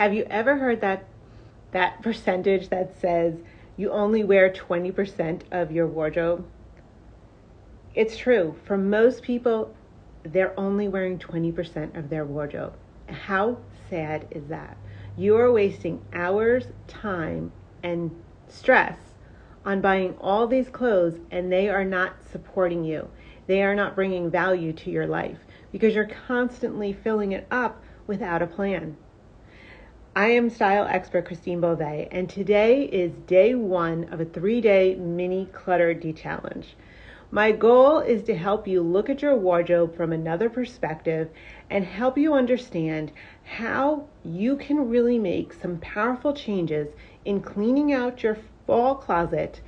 Have you ever heard that percentage that says you only wear 20% of your wardrobe? It's true. For most people, they're only wearing 20% of their wardrobe. How sad is that? You are wasting hours, time, and stress on buying all these clothes, and they are not supporting you. They are not bringing value to your life because you're constantly filling it up without a plan. I am style expert Christine Beauvais, and today is day 1 of a 3-day mini clutter de-challenge. My goal is to help you look at your wardrobe from another perspective and help you understand how you can really make some powerful changes in cleaning out your fall closet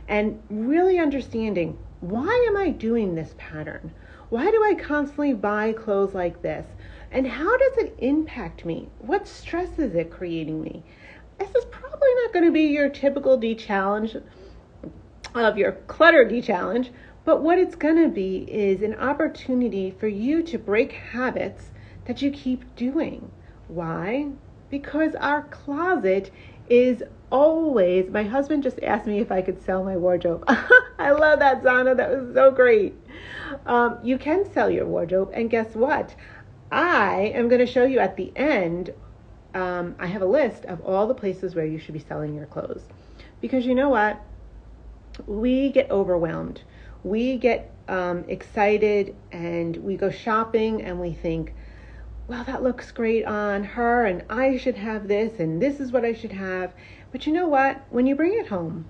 and really understanding, why am I doing this pattern? Why do I constantly buy clothes like this? And how does it impact me? What stress is it creating me? This is probably not going to be your typical de-challenge of your clutter de-challenge, but what it's going to be is an opportunity for you to break habits that you keep doing. Why? Because our closet is always, my husband just asked me if I could sell my wardrobe. I love that, Zana. That was so great. You can sell your wardrobe, and guess what? I am going to show you at the end, I have a list of all the places where you should be selling your clothes. Because you know what? We get overwhelmed. We get excited and we go shopping and we think, well, that looks great on her and I should have this and this is what I should have. But you know what? When you bring it home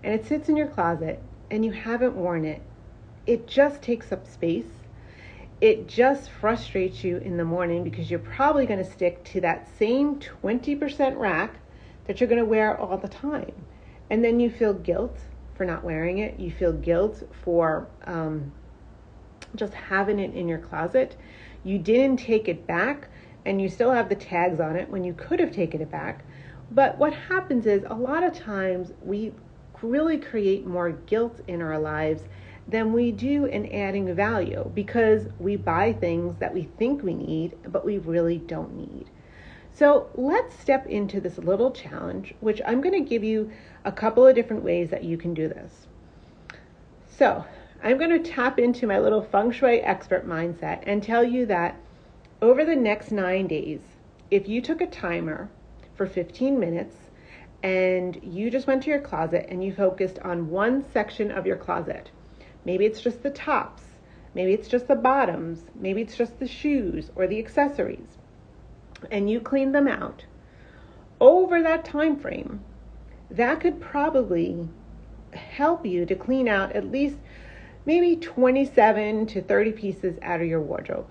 and it sits in your closet and you haven't worn it, it just takes up space. It just frustrates you in the morning because you're probably going to stick to that same 20% rack that you're going to wear all the time. And then you feel guilt for not wearing it. You feel guilt for just having it in your closet. You didn't take it back and you still have the tags on it when you could have taken it back. But what happens is a lot of times we really create more guilt in our lives than we do in adding value because we buy things that we think we need, but we really don't need. So let's step into this little challenge, which I'm going to give you a couple of different ways that you can do this. So I'm going to tap into my little feng shui expert mindset and tell you that over the next 9 days, if you took a timer for 15 minutes and you just went to your closet and you focused on one section of your closet, maybe it's just the tops, maybe it's just the bottoms, maybe it's just the shoes or the accessories, and you clean them out over that time frame, that could probably help you to clean out at least maybe 27 to 30 pieces out of your wardrobe.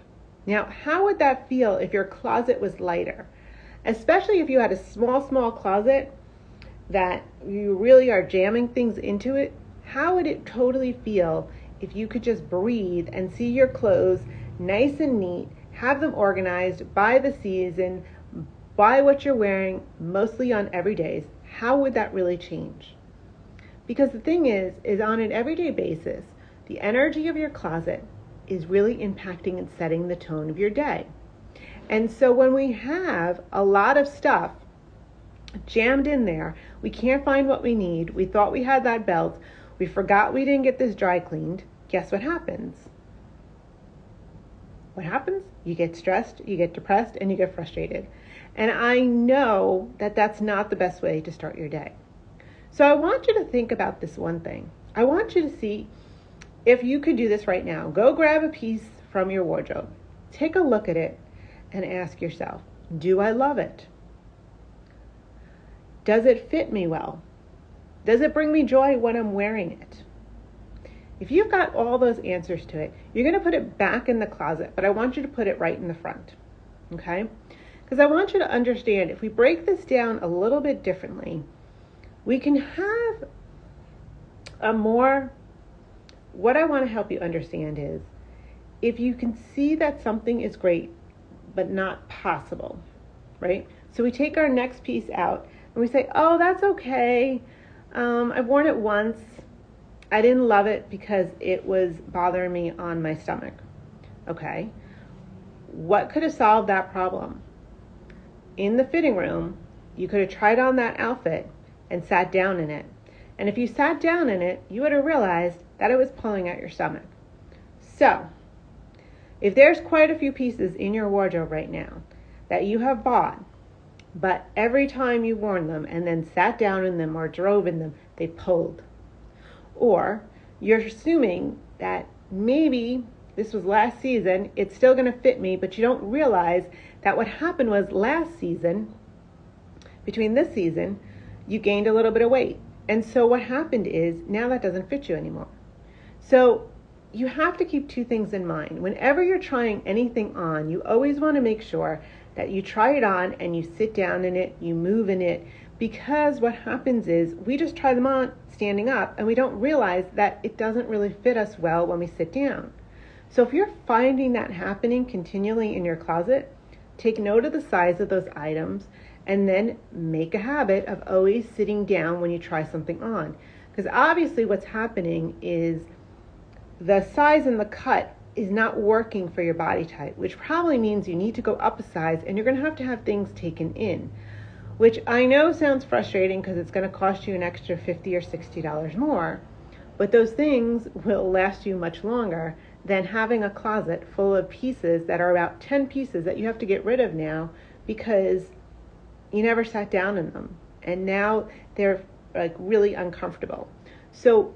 Now, how would that feel if your closet was lighter? Especially if you had a small closet that you really are jamming things into it. How would it totally feel if you could just breathe and see your clothes nice and neat, have them organized by the season, by what you're wearing, mostly on everydays? How would that really change? Because the thing is on an everyday basis, the energy of your closet is really impacting and setting the tone of your day. And so when we have a lot of stuff jammed in there, we can't find what we need, we thought we had that belt, we forgot we didn't get this dry cleaned, guess what happens? What happens? You get stressed, you get depressed, and you get frustrated. And I know that that's not the best way to start your day. So I want you to think about this one thing. I want you to see if you could do this right now. Go grab a piece from your wardrobe. Take a look at it and ask yourself, do I love it? Does it fit me well? Does it bring me joy when I'm wearing it? If you've got all those answers to it, you're going to put it back in the closet, but I want you to put it right in the front, okay? Because I want you to understand, if we break this down a little bit differently, we can have what I want to help you understand is, if you can see that something is great, but not possible, right? So we take our next piece out and we say, oh, that's okay. I've worn it once. I didn't love it because it was bothering me on my stomach. Okay. What could have solved that problem? in the fitting room, you could have tried on that outfit and sat down in it. And if you sat down in it, you would have realized that it was pulling at your stomach. So, if there's quite a few pieces in your wardrobe right now that you have bought, but every time you worn them and then sat down in them or drove in them, they pulled. Or you're assuming that maybe this was last season, it's still going to fit me, but you don't realize that what happened was last season, between this season, you gained a little bit of weight. And so what happened is now that doesn't fit you anymore. So you have to keep two things in mind. Whenever you're trying anything on, you always want to make sure that you try it on and you sit down in it, you move in it, because what happens is we just try them on standing up and we don't realize that it doesn't really fit us well when we sit down. So if you're finding that happening continually in your closet, take note of the size of those items and then make a habit of always sitting down when you try something on. Because obviously what's happening is the size and the cut is not working for your body type, which probably means you need to go up a size and you're going to have things taken in, which I know sounds frustrating because it's going to cost you an extra $50 or $60 more, but those things will last you much longer than having a closet full of pieces that are about 10 pieces that you have to get rid of now because you never sat down in them and now they're like really uncomfortable. So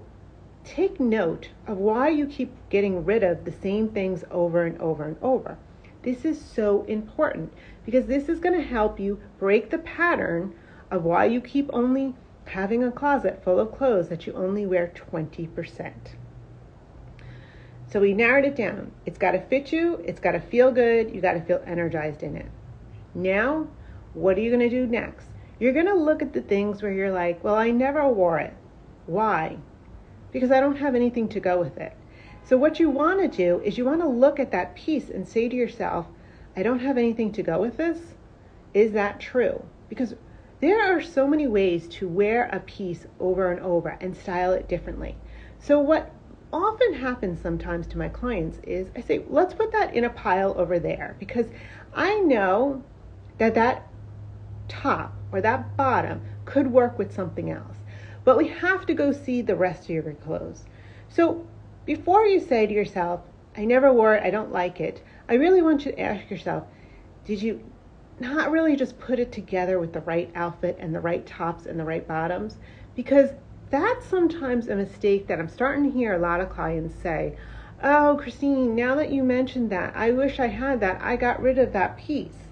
take note of why you keep getting rid of the same things over and over and over. This is so important because this is going to help you break the pattern of why you keep only having a closet full of clothes that you only wear 20%. So we narrowed it down. It's got to fit you. It's got to feel good. You got to feel energized in it. Now, what are you going to do next? You're going to look at the things where you're like, well, I never wore it. Why? Because I don't have anything to go with it. So what you want to do is you want to look at that piece and say to yourself, I don't have anything to go with this. Is that true? Because there are so many ways to wear a piece over and over and style it differently. So what often happens sometimes to my clients is I say, let's put that in a pile over there because I know that that top or that bottom could work with something else. But we have to go see the rest of your clothes. So before you say to yourself, I never wore it, I don't like it, I really want you to ask yourself, did you not really just put it together with the right outfit and the right tops and the right bottoms? Because that's sometimes a mistake that I'm starting to hear a lot of clients say, oh, Christine, now that you mentioned that, I wish I had that, I got rid of that piece.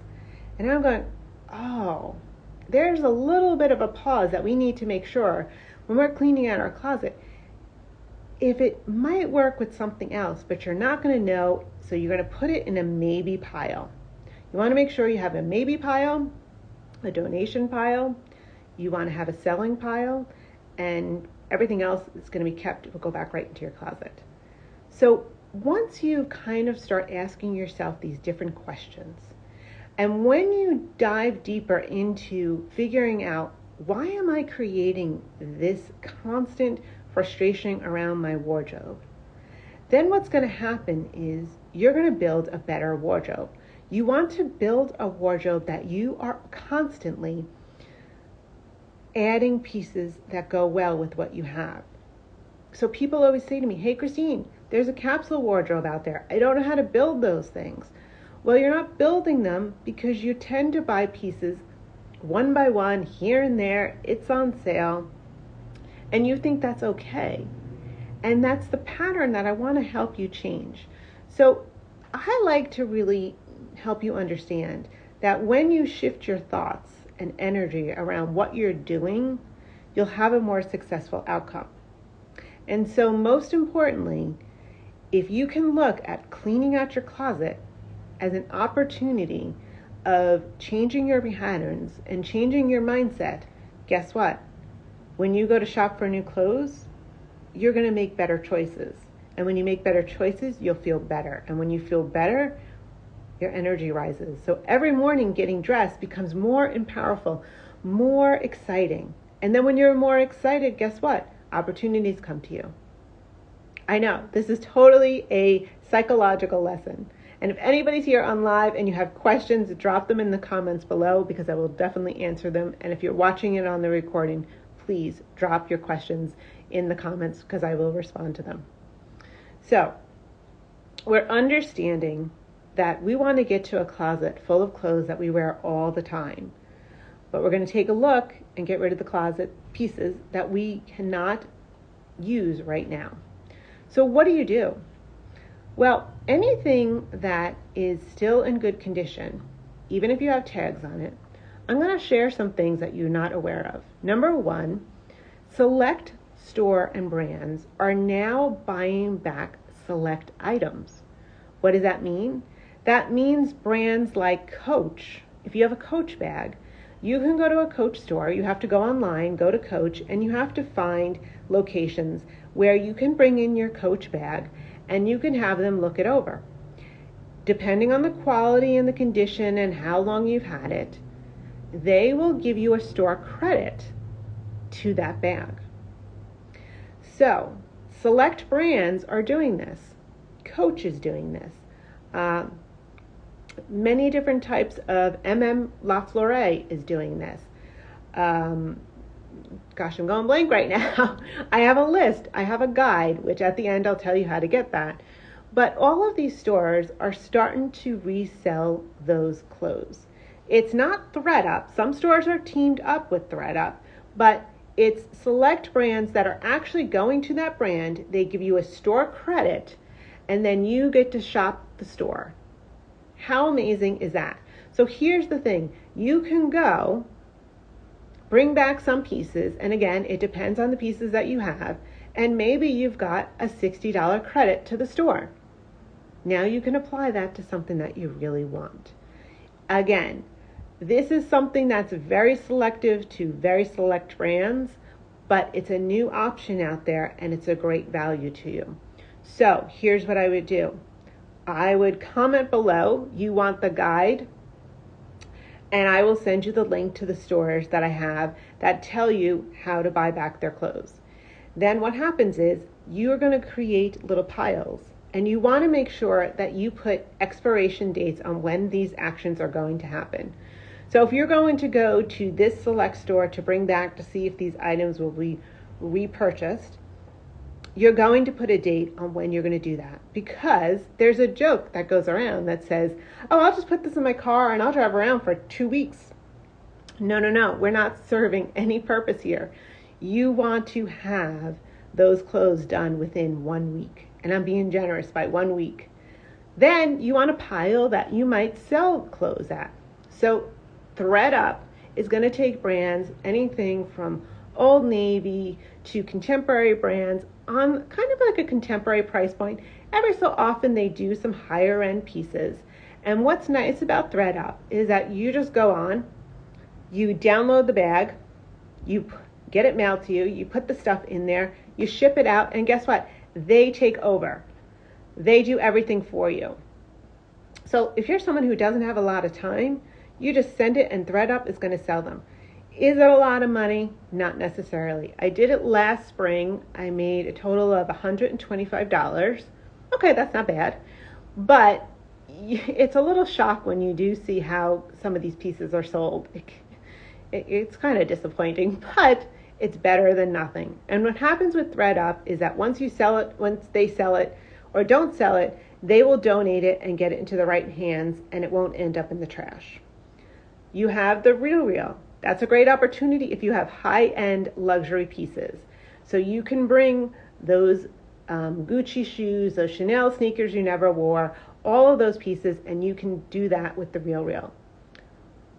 And I'm going, oh, there's a little bit of a pause that we need to make sure when we're cleaning out our closet, if it might work with something else, but you're not going to know, so you're going to put it in a maybe pile. You want to make sure you have a maybe pile, a donation pile, you want to have a selling pile, and everything else is going to be kept, will go back right into your closet. So once you kind of start asking yourself these different questions, and when you dive deeper into figuring out, why am I creating this constant frustration around my wardrobe? Then what's going to happen is you're going to build a better wardrobe. You want to build a wardrobe that you are constantly adding pieces that go well with what you have. So people always say to me, hey, Christine, there's a capsule wardrobe out there. I don't know how to build those things. Well, you're not building them because you tend to buy pieces one by one, here and there, it's on sale, and you think that's okay. And that's the pattern that I want to help you change. So I like to really help you understand that when you shift your thoughts and energy around what you're doing, you'll have a more successful outcome. And so most importantly, if you can look at cleaning out your closet as an opportunity of changing your patterns and changing your mindset, guess what? When you go to shop for new clothes, you're going to make better choices. And when you make better choices, you'll feel better. And when you feel better, your energy rises. So every morning getting dressed becomes more powerful, more exciting. And then when you're more excited, guess what? Opportunities come to you. I know, this is totally a psychological lesson. And if anybody's here on live and you have questions, drop them in the comments below because I will definitely answer them. And if you're watching it on the recording, please drop your questions in the comments because I will respond to them. So we're understanding that we want to get to a closet full of clothes that we wear all the time. But we're going to take a look and get rid of the closet pieces that we cannot use right now. So what do? Well, anything that is still in good condition, even if you have tags on it, I'm going to share some things that you're not aware of. Number one, select store and brands are now buying back select items. What does that mean? That means brands like Coach. If you have a Coach bag, you can go to a Coach store. You have to go online, go to Coach, and you have to find locations where you can bring in your Coach bag and you can have them look it over. Depending on the quality and the condition and how long you've had it, they will give you a store credit to that bag. So, select brands are doing this. Coach is doing this. Many different types of La Flore is doing this. Gosh, I'm going blank right now. I have a list. I have a guide, which at the end I'll tell you how to get that. But all of these stores are starting to resell those clothes. It's not ThredUp. Some stores are teamed up with ThredUp, but it's select brands that are actually going to that brand. They give you a store credit, and then you get to shop the store. How amazing is that? So here's the thing. You can go, bring back some pieces, and again, it depends on the pieces that you have, and maybe you've got a $60 credit to the store. Now you can apply that to something that you really want. Again, this is something that's very selective to very select brands, but it's a new option out there and it's a great value to you. So here's what I would do. I would comment below, you want the guide, and I will send you the link to the stores that I have that tell you how to buy back their clothes. Then what happens is you're going to create little piles, and you want to make sure that you put expiration dates on when these actions are going to happen. So if you're going to go to this select store to bring back to see if these items will be repurchased, you're going to put a date on when you're going to do that, because there's a joke that goes around that says, oh, I'll just put this in my car and I'll drive around for 2 weeks. No, we're not serving any purpose here. You want to have those clothes done within 1 week, and I'm being generous by 1 week. Then you want a pile that you might sell clothes at. So ThredUp is going to take brands, anything from Old Navy to contemporary brands, on kind of like a contemporary price point. Every so often they do some higher end pieces. And what's nice about ThredUp is that you just go on, you download the bag, you get it mailed to you, you put the stuff in there, you ship it out, and guess what? They take over. They do everything for you. So if you're someone who doesn't have a lot of time, you just send it and ThredUp is going to sell them. Is it a lot of money? Not necessarily. I did it last spring. I made a total of $125. Okay, that's not bad. But it's a little shock when you do see how some of these pieces are sold. It's kind of disappointing, but it's better than nothing. And what happens with ThredUp is that once they sell it or don't sell it, they will donate it and get it into the right hands, and it won't end up in the trash. You have the Real. That's a great opportunity if you have high-end luxury pieces. So you can bring those Gucci shoes, those Chanel sneakers you never wore, all of those pieces, and you can do that with the Real.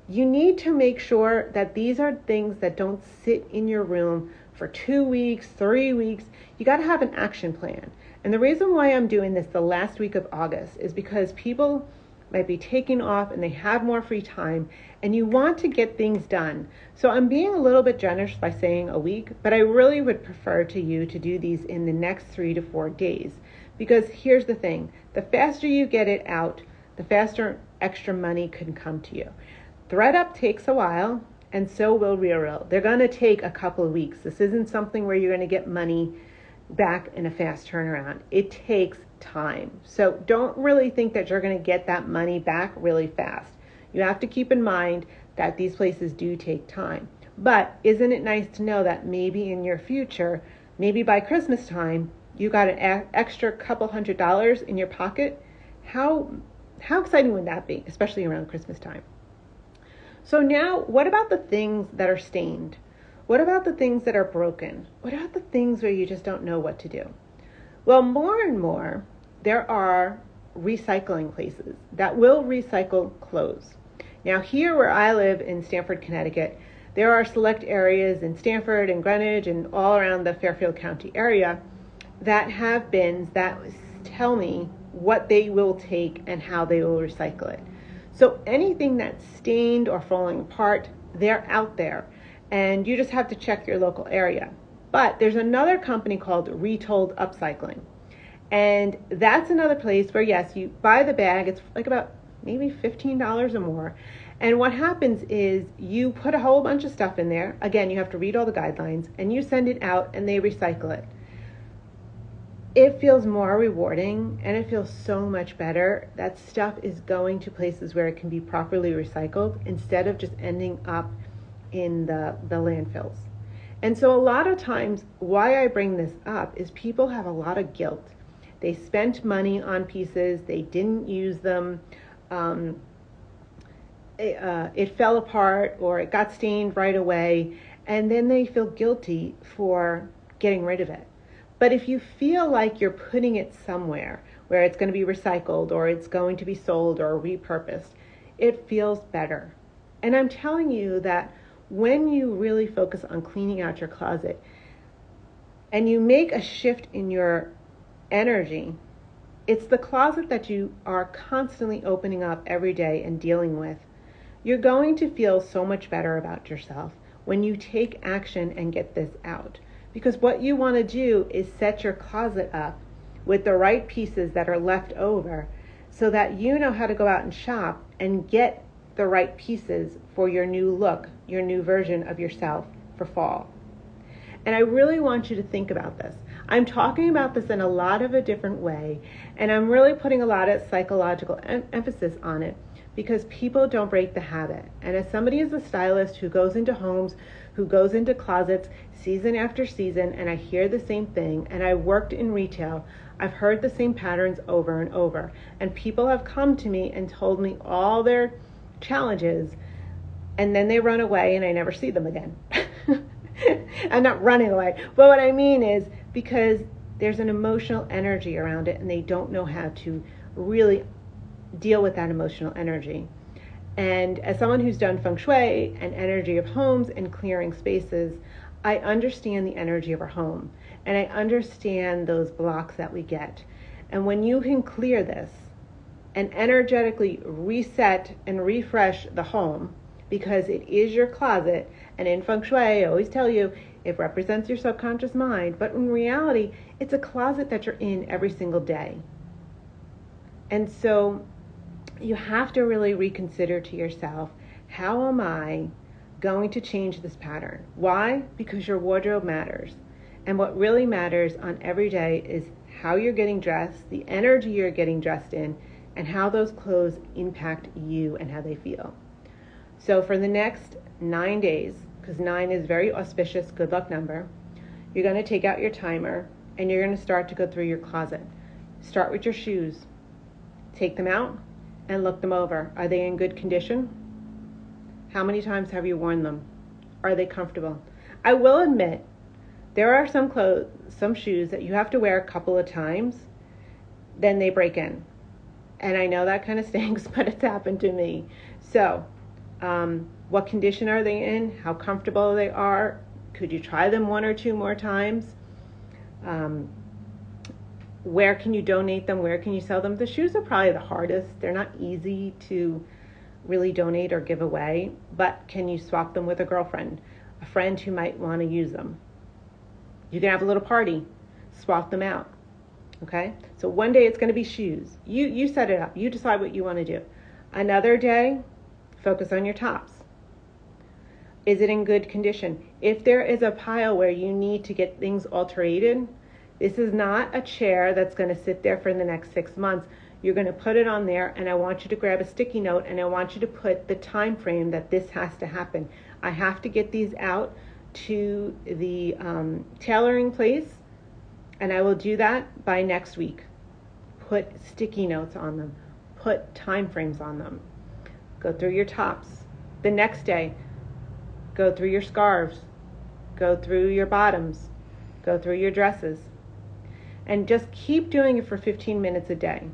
You need to make sure that these are things that don't sit in your room for 2 weeks, 3 weeks. You got to have an action plan. And the reason why I'm doing this the last week of August is because people might be taking off and they have more free time, and you want to get things done. So I'm being a little bit generous by saying a week, but I really would prefer to you to do these in the next 3 to 4 days. Because here's the thing, the faster you get it out, the faster extra money can come to you. ThredUp takes a while, and so will Real. They're going to take a couple of weeks. This isn't something where you're going to get money back in a fast turnaround. It takes time. So don't really think that you're going to get that money back really fast. You have to keep in mind that these places do take time. But isn't it nice to know that maybe in your future, maybe by Christmas time, you got an extra couple $100 in your pocket? How exciting would that be, especially around Christmas time? So now, what about the things that are stained? What about the things that are broken? What about the things where you just don't know what to do? Well, more and more, there are recycling places that will recycle clothes. Now, here where I live in Stamford, Connecticut, there are select areas in Stamford and Greenwich and all around the Fairfield County area that have bins that tell me what they will take and how they will recycle it. So anything that's stained or falling apart, they're out there. And you just have to check your local area. But there's another company called Retold Upcycling. And that's another place where, yes, you buy the bag. It's like about maybe $15 or more. And what happens is you put a whole bunch of stuff in there. Again, you have to read all the guidelines. And you send it out and they recycle it. It feels more rewarding and it feels so much better. That stuff is going to places where it can be properly recycled instead of just ending up in the landfills. And so a lot of times why I bring this up is people have a lot of guilt. They spent money on pieces, they didn't use them, it fell apart or it got stained right away, and then they feel guilty for getting rid of it. But if you feel like you're putting it somewhere where it's going to be recycled or it's going to be sold or repurposed, it feels better. And I'm telling you that when you really focus on cleaning out your closet and you make a shift in your energy, it's the closet that you are constantly opening up every day and dealing with. You're going to feel so much better about yourself when you take action and get this out. Because what you want to do is set your closet up with the right pieces that are left over so that you know how to go out and shop and get the right pieces for your new look, your new version of yourself for fall. And I really want you to think about this. I'm talking about this in a lot of a different way, and I'm really putting a lot of psychological emphasis on it because people don't break the habit. And as somebody is a stylist who goes into homes, who goes into closets season after season, and I hear the same thing, and I worked in retail, I've heard the same patterns over and over. And people have come to me and told me all their challenges, and then they run away and I never see them again. I'm not running away, but what I mean is because there's an emotional energy around it and they don't know how to really deal with that emotional energy. And as someone who's done feng shui and energy of homes and clearing spaces, I understand the energy of our home and I understand those blocks that we get. And when you can clear this and energetically reset and refresh the home, because it is your closet, and in feng shui, I always tell you, it represents your subconscious mind, but in reality, it's a closet that you're in every single day. And so you have to really reconsider to yourself, how am I going to change this pattern? Why? Because your wardrobe matters. And what really matters on every day is how you're getting dressed, the energy you're getting dressed in, and how those clothes impact you and how they feel. So for the next 9 days, because 9 is very auspicious, good luck number, you're going to take out your timer and you're going to start to go through your closet. Start with your shoes. Take them out and look them over. Are they in good condition? How many times have you worn them? Are they comfortable? I will admit, there are some shoes that you have to wear a couple of times, then they break in. And I know that kind of stinks, but it's happened to me. So, what condition are they in? How comfortable they are? Could you try them 1 or 2 more times? Where can you donate them? Where can you sell them? The shoes are probably the hardest. They're not easy to really donate or give away, but can you swap them with a girlfriend, a friend who might want to use them? You can have a little party, swap them out. Okay? So one day it's going to be shoes. You set it up. You decide what you want to do. Another day, focus on your tops. Is it in good condition? If there is a pile where you need to get things alterated, This is not a chair that's going to sit there for the next 6 months. You're going to put it on there, and I want you to grab a sticky note, and I want you to put the time frame that this has to happen. I have to get these out to the tailoring place, and I will do that by next week. Put sticky notes on them. Put time frames on them. Go through your tops. The next day, go through your scarves. Go through your bottoms. Go through your dresses. And just keep doing it for 15 minutes a day.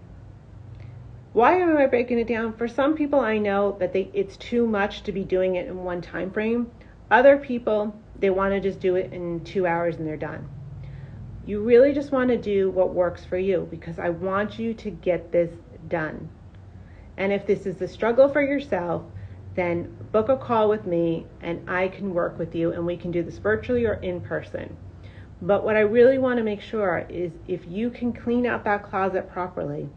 Why am I breaking it down? For some people, I know that it's too much to be doing it in one time frame. Other people, they want to just do it in 2 hours and they're done. You really just want to do what works for you, because I want you to get this done. And if this is a struggle for yourself, then book a call with me and I can work with you, and we can do this virtually or in person. But what I really want to make sure is if you can clean out that closet properly,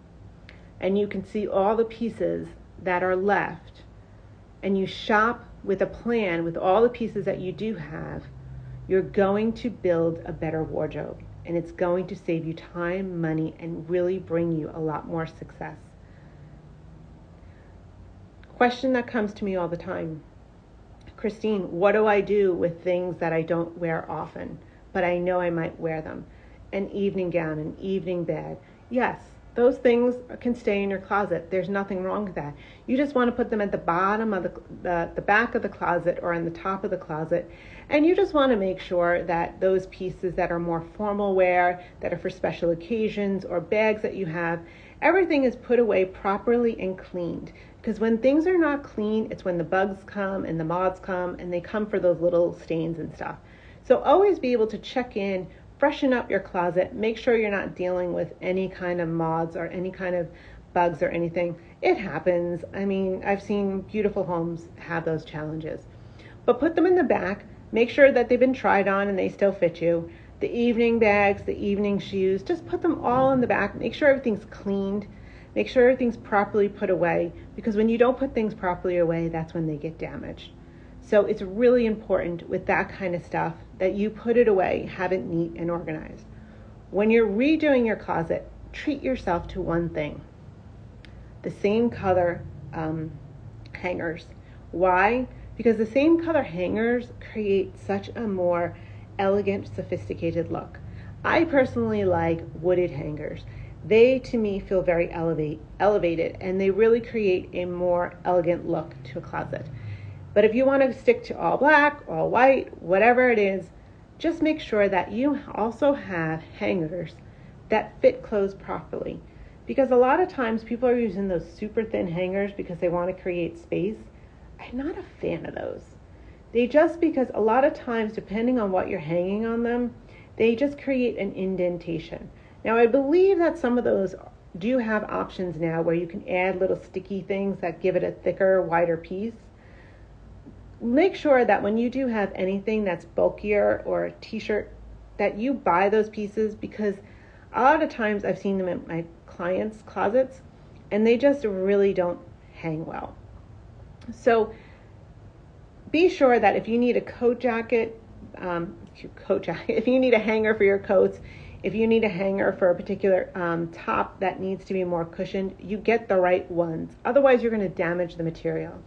and you can see all the pieces that are left, and you shop with a plan with all the pieces that you do have, you're going to build a better wardrobe, and it's going to save you time, money, and really bring you a lot more success. Question that comes to me all the time: Christine, what do I do with things that I don't wear often, but I know I might wear them? An evening gown, an evening bag. Yes, those things can stay in your closet. There's nothing wrong with that. You just want to put them at the bottom of the back of the closet or on the top of the closet. And you just want to make sure that those pieces that are more formal wear, that are for special occasions, or bags that you have, everything is put away properly and cleaned. Because when things are not clean, it's when the bugs come and the moths come, and they come for those little stains and stuff. So always be able to check in, freshen up your closet, make sure you're not dealing with any kind of moths or any kind of bugs or anything. It happens. I mean, I've seen beautiful homes have those challenges. But put them in the back, make sure that they've been tried on and they still fit you. The evening bags, the evening shoes, just put them all in the back. Make sure everything's cleaned. Make sure everything's properly put away, because when you don't put things properly away, that's when they get damaged. So it's really important with that kind of stuff that you put it away, have it neat and organized. When you're redoing your closet, treat yourself to one thing: the same color hangers. Why? Because the same color hangers create such a more elegant, sophisticated look. I personally like wooded hangers. They, to me, feel very elevated, and they really create a more elegant look to a closet. But if you want to stick to all black, all white, whatever it is, just make sure that you also have hangers that fit clothes properly. Because a lot of times people are using those super thin hangers because they want to create space. I'm not a fan of those. Because a lot of times, depending on what you're hanging on them, they just create an indentation. Now, I believe that some of those do have options now where you can add little sticky things that give it a thicker, wider piece. Make sure that when you do have anything that's bulkier or a t-shirt, that you buy those pieces, because a lot of times I've seen them in my clients' closets and they just really don't hang well. So be sure that if you need a coat jacket, if you need a hanger for your coats, if you need a hanger for a particular top that needs to be more cushioned, you get the right ones. Otherwise, you're going to damage the material.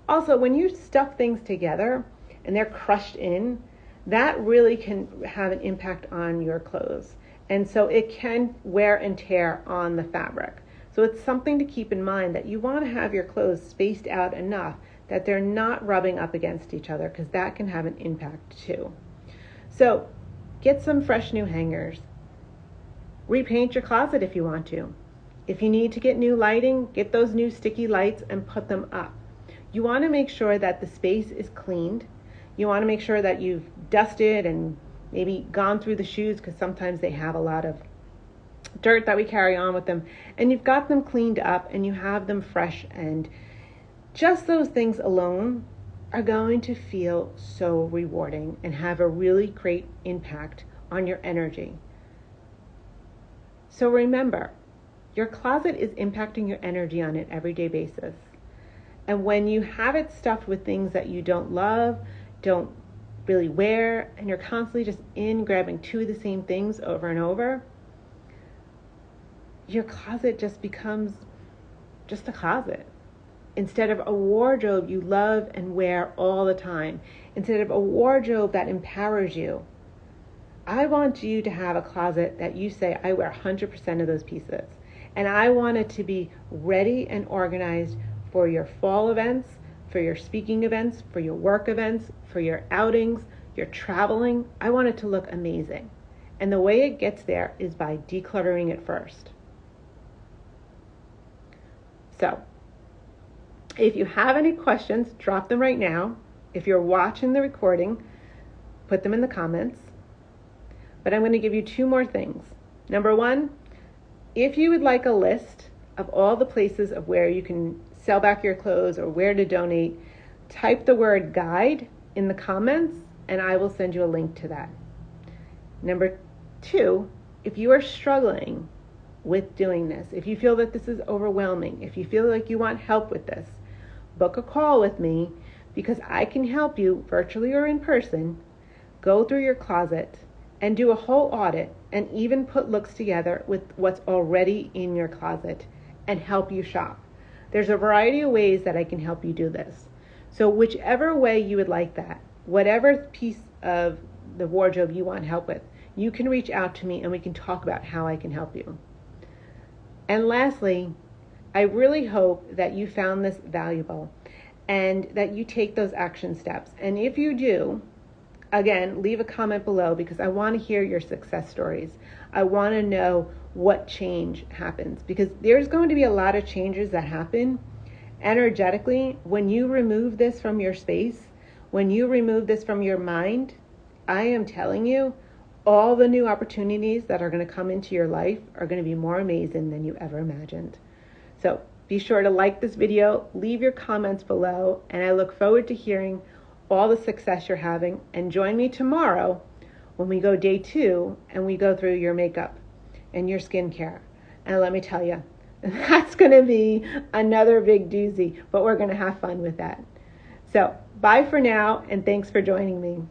Also, when you stuff things together and they're crushed in, that really can have an impact on your clothes. And so it can wear and tear on the fabric. So it's something to keep in mind, that you want to have your clothes spaced out enough that they're not rubbing up against each other, because that can have an impact too. So get some fresh new hangers. Repaint your closet if you want to. If you need to get new lighting, get those new sticky lights and put them up. You want to make sure that the space is cleaned. You want to make sure that you've dusted and maybe gone through the shoes, because sometimes they have a lot of dirt that we carry on with them, and you've got them cleaned up and you have them fresh, and just those things alone are going to feel so rewarding and have a really great impact on your energy. So remember, your closet is impacting your energy on an everyday basis. And when you have it stuffed with things that you don't love, don't really wear, and you're constantly just in grabbing two of the same things over and over, your closet just becomes just a closet. Instead of a wardrobe you love and wear all the time, instead of a wardrobe that empowers you, I want you to have a closet that you say, I wear 100% of those pieces. And I want it to be ready and organized for your fall events, for your speaking events, for your work events, for your outings, your traveling. I want it to look amazing. And the way it gets there is by decluttering it first. So, if you have any questions, drop them right now. If you're watching the recording, put them in the comments. But I'm going to give you two more things. Number one, if you would like a list of all the places of where you can sell back your clothes or where to donate, type the word guide in the comments and I will send you a link to that. Number two, if you are struggling with doing this, if you feel that this is overwhelming, if you feel like you want help with this, book a call with me because I can help you virtually or in person go through your closet and do a whole audit and even put looks together with what's already in your closet and help you shop. There's a variety of ways that I can help you do this. So whichever way you would like that, whatever piece of the wardrobe you want help with, you can reach out to me and we can talk about how I can help you. And lastly, I really hope that you found this valuable and that you take those action steps. And if you do, again, leave a comment below because I want to hear your success stories. I want to know what change happens because there's going to be a lot of changes that happen energetically when you remove this from your space, when you remove this from your mind. I am telling you, all the new opportunities that are going to come into your life are going to be more amazing than you ever imagined. So be sure to like this video, leave your comments below, and I look forward to hearing all the success you're having. And join me tomorrow when we go day 2 and we go through your makeup and your skincare. And let me tell you, that's going to be another big doozy, but we're going to have fun with that. So bye for now, and thanks for joining me.